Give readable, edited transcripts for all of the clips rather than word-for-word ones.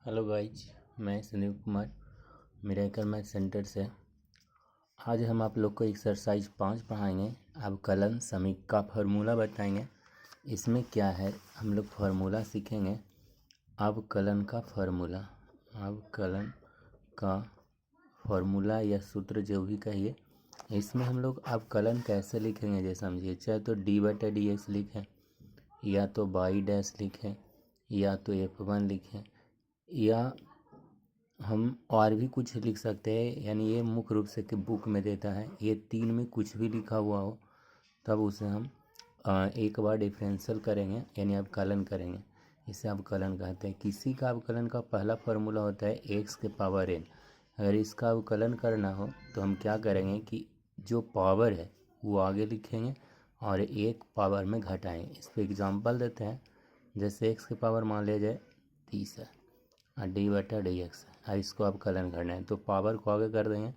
Hello guys, मैं Sandeep Kumar miracle math centre से। आज हम आप लोग को एक्सरसाइज 5 पढ़ाएंगे। अवकलन समीकरण का फार्मूला बताएंगे। इसमें क्या है, हम लोग फार्मूला सीखेंगे। अवकलन का फार्मूला या सूत्र जो भी कहिए। इसमें हम लोग अवकलन कैसे लिखेंगे जैसे समझिए, चाहे तो d/dx लिखें, या तो बाई डैश लिखें, या तो f1 लिखें, या हम और भी कुछ लिख सकते हैं। यानी ये मुख्य रूप से कि बुक में देता है, ये तीन में कुछ भी लिखा हुआ हो तब उसे हम एक बार डिफरेंशियल करेंगे, यानी अवकलन करेंगे। इसे अवकलन कहते हैं। किसी का अवकलन का पहला फार्मूला होता है x के पावर n। अगर इसका अवकलन करना हो तो हम क्या करेंगे कि जो पावर है वो आगे लिखेंगे और एक पावर में घटाएंगे। इस पर एग्जांपल देते हैं। जैसे x की पावर मान लिया जाए 30 है और d/dx है, और इसको अवकलन करना है तो पावर को आगे कर देंगे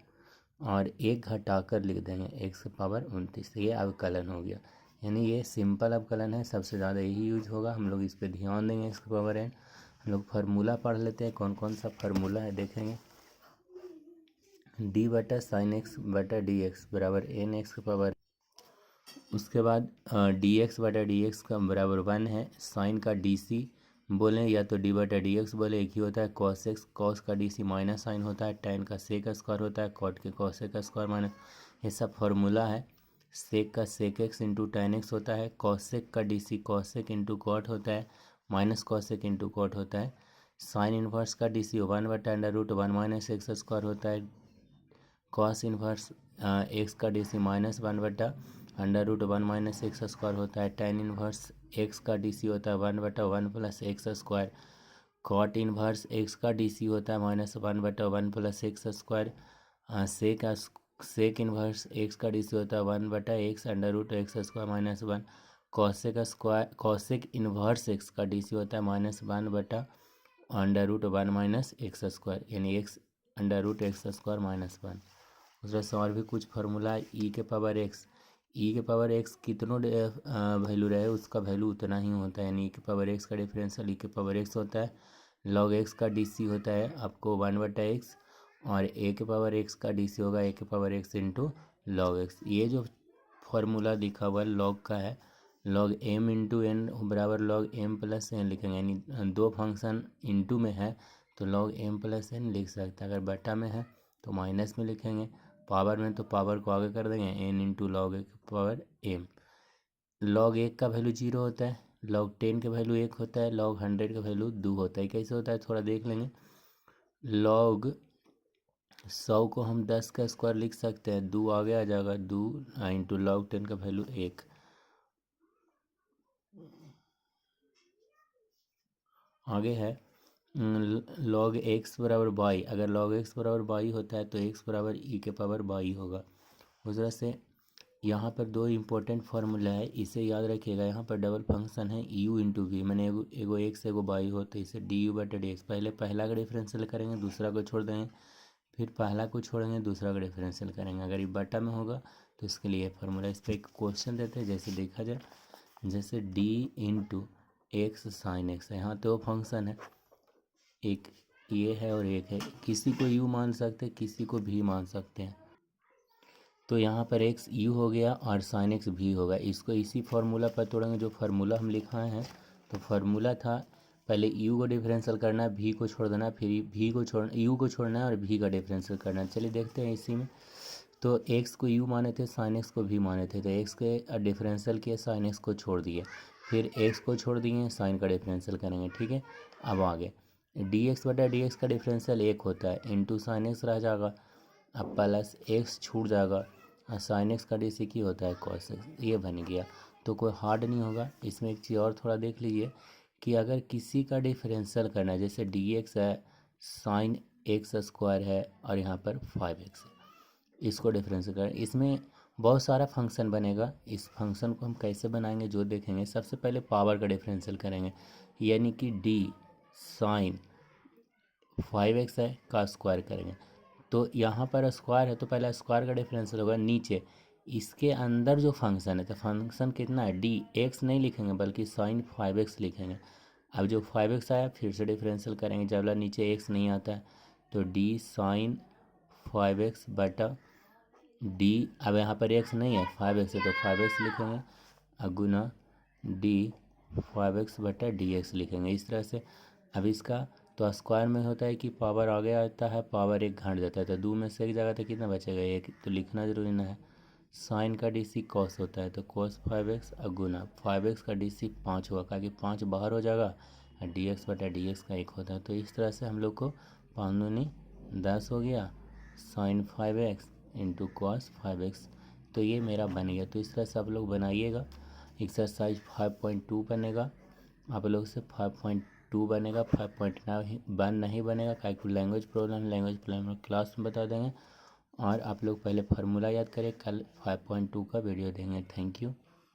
और एक घटा कर लिख देंगे x की पावर 29। ये अवकलन हो गया। यानी ये सिंपल अवकलन है, सबसे ज़्यादा यही यूज होगा। हम लोग इस पर ध्यान देंगे। x की पावर n। हम लोग फार्मूला पढ़ लेते हैं, कौन कौन सा फार्मूला है देखेंगे। d/sin x/dx बराबर n x की पावर। उसके बाद dx/dx का बराबर 1 है। साइन का dc बोलें या तो d/dx बोले, एक ही होता है। cos x, cos का dc माइनस साइन होता है। tan का sec स्क्वायर होता है। cot के cos का स्क्वायर माइनस, ये सब फार्मूला है। sec का sec x into tan x होता है। cos sec का dc cos sec into cot होता है, minus cos sec into cot होता है। साइन इन्वर्स का dc 1/√1 माइनस एक्स स्क्वायर होता है। कॉस इन्वर्स एक्स का डीसी -1/√1 माइनस एक्स स्क्वायर होता है। टेन इन्वर्स एक्स का डीसी होता है 1/1 plus x square. Cot inverse x का डीसी होता है -1/1 plus x square. Sec inverse x का डीसी होता है 1/x square minus 1। Cosec inverse x का डीसी होता है -1/√1 माइनस एक्स स्क्वायर, यानी x√x स्क्वायर माइनस 1। उसमें से और भी कुछ फार्मूला है। ई के पावर एक्स कितनों वैल्यू रहे उसका वैल्यू उतना ही होता है। यानी ई के पावर एक्स का डिफरेंशियल ई के पावर एक्स होता है। लॉग एक्स का डीसी होता है आपको 1/x, और ए के पावर एक्स का डीसी होगा ए के power x into log x. ये जो फार्मूला लिखा हुआ है लॉग का है, लॉग एम इंटू एन बराबर लॉग एम प्लस एन लिखेंगे। यानी दो फंक्शन इंटू में है तो लॉग एम प्लस एन लिख सकते हैं। अगर बटा में है तो माइनस में लिखेंगे। पावर में तो पावर को आगे कर देंगे, एन इंटू लॉग एक पावर एम। लॉग 1 का वैल्यू 0 होता है, लॉग 10 का वैल्यू 1 होता है, लॉग 100 का वैल्यू 2 होता है। कैसे होता है थोड़ा देख लेंगे। लॉग 100 को हम 10 का स्क्वायर लिख सकते हैं, 2 आगे आ जाएगा, 2 इंटू लॉग 10 का वैल्यू 1। आगे है लॉग एक्स बराबर बाई। अगर लॉग एक्स बराबर बाई होता है तो एक्स बराबर ई के पावर बाई होगा। उस तरह से यहाँ पर दो इम्पोर्टेंट फार्मूला है, इसे याद रखिएगा। यहाँ पर डबल फंक्शन है u इंटू वी, मैंने एगो एक्स एगो बाई हो तो इसे du/dx। पहले पहला का डिफरेंशियल करेंगे, दूसरा को छोड़ देंगे, फिर पहला को छोड़ेंगे, दूसरा का डिफरेंशियल करेंगे। अगर ये बटा में होगा तो इसके लिए फार्मूला। इस पर एक क्वेश्चन देते हैं, जैसे देखा जाए, जैसे d into x sine x है। यहाँ तो फंक्शन है, एक ये है और एक है। किसी को u मान सकते हैं, किसी को भी मान सकते हैं। तो यहाँ पर x u हो गया और साइन एक्स भी होगा। इसको इसी फार्मूला पर तोड़ेंगे जो फार्मूला हम लिखाए हैं। तो फार्मूला था पहले u को डिफरेंशियल करना है, v को छोड़ देना, फिर v को छोड़ u को छोड़ना है और v का डिफरेंशियल करना है। चलिए देखते हैं इसी में। तो x को u माने थे, साइन एक्स को भी माने थे, तो x के डिफरेंशियल किए, साइन एक्स को छोड़ दिए, फिर x को छोड़ दिए, साइन का डिफरेंशियल करेंगे। ठीक है, अब आगे dx/dx का डिफरेंशियल 1 होता है, इंटू साइन एक्स रह जाएगा, अब प्लस एक्स छूट जाएगा, और साइन एक्स का डीसी की होता है कॉस एक्स। ये बन गया, तो कोई हार्ड नहीं होगा। इसमें एक चीज़ और थोड़ा देख लीजिए कि अगर किसी का डिफरेंशियल करना है, जैसे dx है, साइन एक्स स्क्वायर है और यहाँ पर 5x है, इसको डिफरेंशियल करें। इसमें बहुत सारा फंक्शन बनेगा। इस फंक्शन को हम कैसे बनाएंगे जो देखेंगे। सबसे पहले पावर का डिफरेंशियल करेंगे, यानी कि d साइन 5x है का स्क्वायर करेंगे। तो यहाँ पर स्क्वायर है तो पहले स्क्वायर का डिफरेंशियल होगा। नीचे इसके अंदर जो फंक्शन है, तो फंक्शन कितना है d, x नहीं लिखेंगे बल्कि साइन 5x लिखेंगे। अब जो 5x आया फिर से डिफरेंशियल करेंगे, जब वाला नीचे x नहीं आता है तो d साइन 5x बटा d, अब यहाँ पर x नहीं है 5x है तो 5x लिखेंगे, अगुना d 5x बटा dx लिखेंगे इस तरह से। अब इसका तो स्क्वायर में होता है कि पावर आगे आता है, पावर एक घट जाता है, तो दो में से एक जगह तो कितना बचेगा एक, तो लिखना जरूरी ना है। साइन का DC कॉस होता है तो कॉस 5x अगुना 5x का DC 5 होगा, क्योंकि 5 बाहर हो जाएगा और dx बटा dx का 1 होता है। तो इस तरह से हम लोग को 5 दूनी 10 हो गया sign 5x into cos 5x, तो ये मेरा बन गया। तो इस तरह से आप लोग बनाइएगा। एक्सरसाइज 5.2 बनेगा आप लोग से, 5.2 बनेगा, 5.1 नहीं बनेगा, क्योंकि लैंग्वेज प्रॉब्लम क्लास में बता देंगे। और आप लोग पहले फार्मूला याद करें, कल 5.2 का वीडियो देंगे। Thank you.